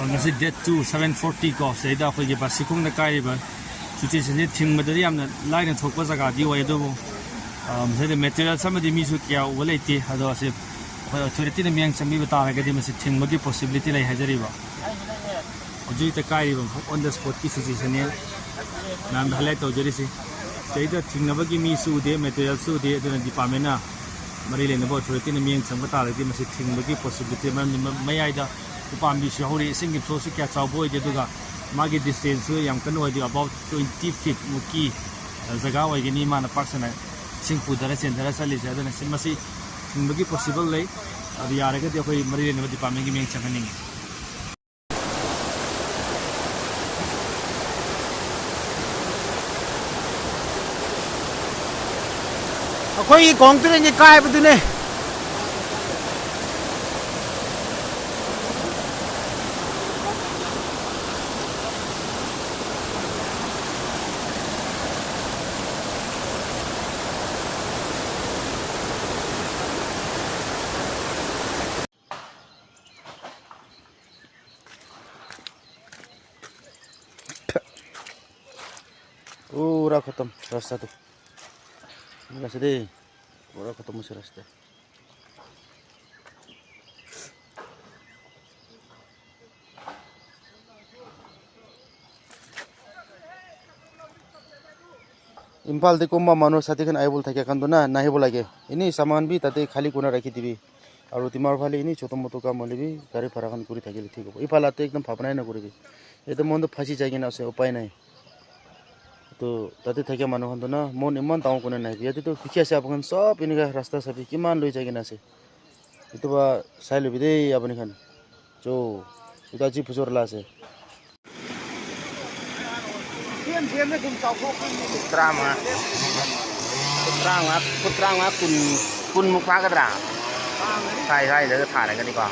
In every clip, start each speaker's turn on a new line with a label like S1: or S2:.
S1: ngasi date to 740 ko seida khoi ge basikung na kai ba situation ni thing madari amna line thok pa jaga di wai do se material samadi mi su kya wale ti hado ase authority ne miang chambi bata ga di masi thing magi possibility lai hajari ba ojui ta kai ba on the spot ki situation ne nam dhalai to jari se seida thing na bagi mi su de material su de the department na mari le na bo authority ne miang cham bata ga di masi thing magi possibility mai ai da upam bi shahuri singi flow su kya chaw boy je duga magi distance yam kan oi about 20 feet muki jaga oi ge ni mana paksana singpu dara sen dara sali ja dana simasi thinggi possible lai adi yare ga de koi mari le na department gi meng changani
S2: akoi kong tu ni kai bu tu ne पूरा खत्म रास्ता तो ऐसे दे पूरा खत्म से रास्ता इम्फाल देखो मानो साथी खन आइबोल थाके खन ना नाही बोलागे इनी सामान भी ताते खाली कोना राखी दिबी और तिमार फाले इनी छोटो मोटो काम होले भी गाड़ी भाड़ा खन करी थाके ठीक हो इफाल आते एकदम फापनाय ना करिबी ए तो मन तो फांसी जागे ना से उपाय नहीं तो ताते थाके मानो खन ना मन इमान ताऊ कोने नाही यदि तो पिछे से आपन सब इनका रास्ता सब किमान लई जागे ना से तो बा साइल बिदे आपन खन जो इता जी फुजोर ला से Thiên nó cùng cháu khóc putra mà kun mục phá cái đà sai để thả này cái đi qua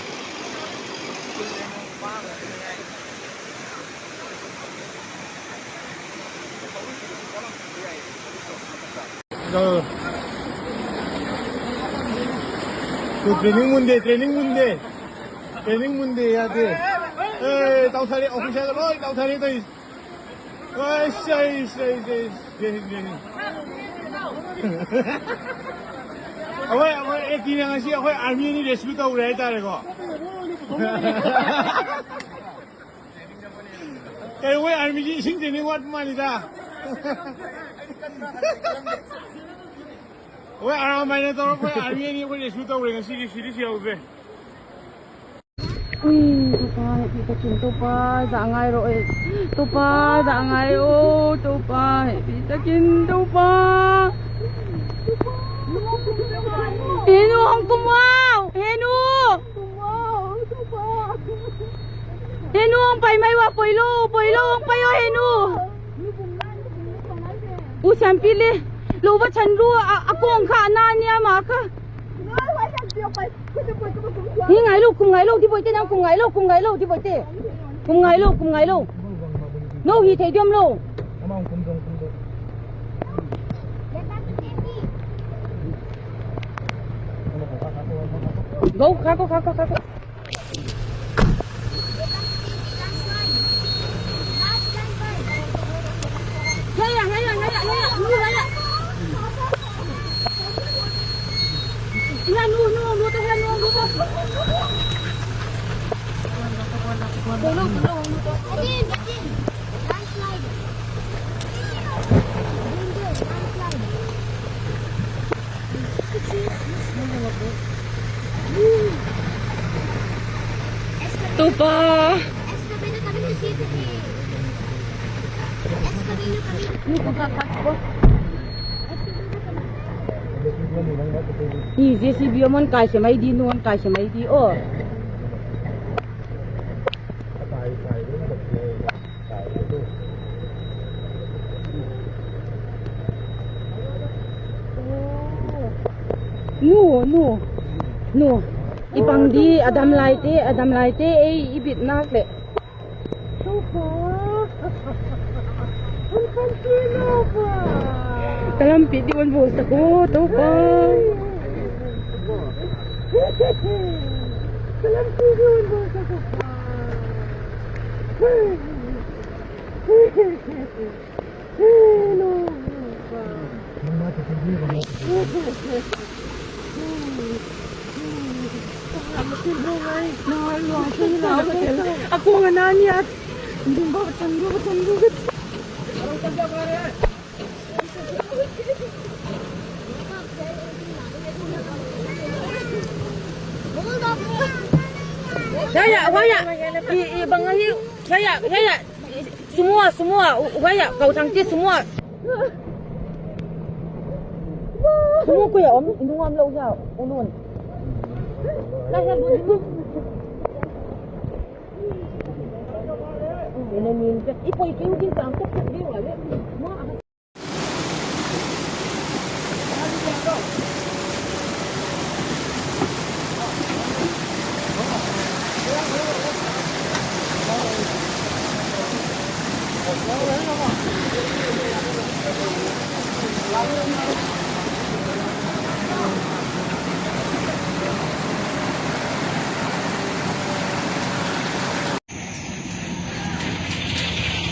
S3: training munde ya de tao thari official rồi tao thari tôi ôi sei ôi ek din ang si ôi army ni rescue tao rai ta re ko cái ôi army ji sing training wat mani da ôi army này tao ôi army ni ôi rescue tao rai si si au ve
S4: Tupa, kita kin tupa, zangai roe. Tupa, zangai oh, tupa, kita kin tupa. Henu ang kumau, henu. Henu ang pai mai wa poilo ang pai oh henu. Usampili, lo ba chanru ako ang kana niya maka. Ngai lu kum ngai lu di boite nang kum ngai lu di boite kum ngai lu no hi thei diom lu go ka Ya nu tu kan nu tu. Tolong. Adin. Landslide. Tupa. Kami di situ ni. Ni kakak ko. Ni JCB mon kai semai di non kai semai di oh no ipang di adam laite ei ibit nak le sofa kan sino pa Kalampit di man boss ako, tupa. Kalampit di man boss ako. Ako nga naniyak. Hindi ba tanggo. Saya, bangahi. Saya. Semua. Saya, kau tangkis semua. Semua ko ya, Om. Indung Om lau ya, ulun. Lahir dulu. Ini minta. Ipo din tangkap dia wala.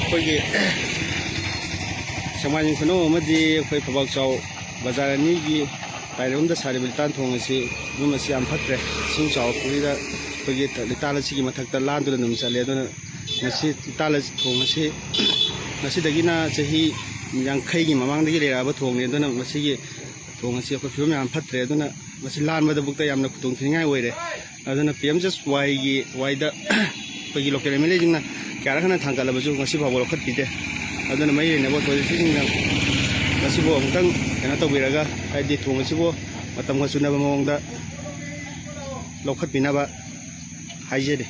S1: ꯑꯩꯈꯣꯏꯒꯤ ꯁꯦꯛꯃꯥꯏꯖꯤꯡ ꯈꯨꯅꯧ ꯑꯃꯗꯤ ꯑꯩꯈꯣꯏ ꯐꯧꯕꯥꯛꯆꯥꯎ ꯕꯖꯥꯔ ꯑꯅꯤꯒꯤ ꯇꯥꯏꯔꯣꯝꯗ ꯁꯥꯔꯤꯕ ꯂꯤꯇꯥꯟ ꯊꯣꯡ ꯑꯁꯤ ꯌꯨꯝ ꯑꯁꯤ ꯌꯥꯝ ꯐꯠꯇ꯭ꯔꯦ ꯏꯁꯤꯡ ꯆꯥꯎꯔꯛꯄꯁꯤꯗ ꯑꯩꯈꯣꯏꯒꯤ ꯂꯤꯇꯥꯟ ꯑꯁꯤꯒꯤ ꯃꯊꯛꯇ ꯂꯥꯟꯗꯨꯅ ꯑꯗꯨꯝ ꯆꯠꯂꯦ ꯑꯗꯨꯅ ꯉꯁꯤ ꯂꯤꯇꯥꯟ ꯊꯣꯡ ꯑꯁꯤ ꯉꯁꯤꯗꯒꯤꯅ ꯆꯍꯤ 50ꯒꯤ ꯃꯃꯥꯡꯗꯒꯤ ꯂꯩꯔꯛꯑꯕ ꯊꯣꯡꯅꯤ ꯑꯗꯨꯅ ꯃꯁꯤꯒꯤ ꯊꯣꯡ ꯑꯁꯤ ꯑꯩꯈꯣꯏ ꯐꯤꯕꯝ ꯌꯥꯝ ꯐꯠꯇ꯭ꯔꯦ ꯑꯗꯨꯅ ꯃꯁꯤ ꯂꯥꯟꯕꯗꯕꯨꯛꯇ ꯌꯥꯝꯅ ꯈꯨꯗꯣꯡꯊꯤꯅꯤꯡꯉꯥꯏ ꯑꯣꯏꯔꯦ ꯑꯗꯨꯅ PMJSYꯒꯤ ꯋꯥꯏꯗ ꯑꯩꯈꯣꯏꯒꯤ ꯂꯣꯀꯦꯜ MLAꯁꯤꯡꯅ ꯀꯌꯥꯔꯛ ꯍꯟꯅ ꯊꯥꯡꯒꯠꯂꯕꯁꯨ ꯉꯁꯤ ꯐꯥꯎꯕ ꯂꯧꯈꯠꯄꯤꯗꯦ ꯑꯗꯨꯅ ꯃꯩ ꯂꯩꯅꯕ ꯑꯣꯊꯣꯔꯤꯇꯤꯁꯤꯡꯅ ꯃꯁꯤꯕꯨ ꯑꯃꯨꯛꯇꯪ ꯇꯧꯕꯤꯔꯒ ꯍꯥꯏꯗꯤ ꯊꯣꯡ ꯑꯁꯤꯕꯨ ꯃꯇꯝꯒ ꯆꯨꯅꯕ ꯃꯑꯣꯡꯗ ꯂꯧꯈꯠꯄꯤꯅꯕ ꯍꯥꯏꯖꯔꯤ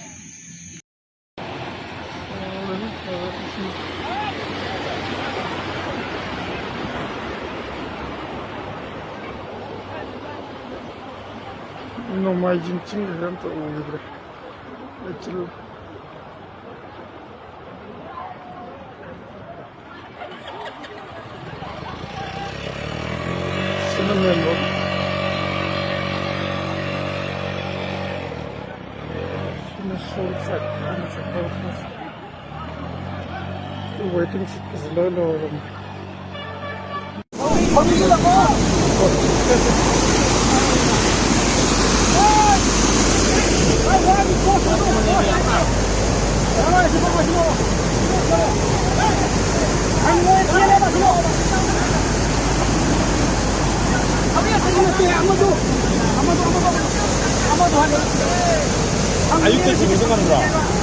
S3: 노마이징 친구들은 또 오기더래. 며칠 쓰는 멤버 쓰는 소울사 하나 잡아서 웨이팅 시켜서 넣어놓으면
S1: 아육대 지금 운동하는 거야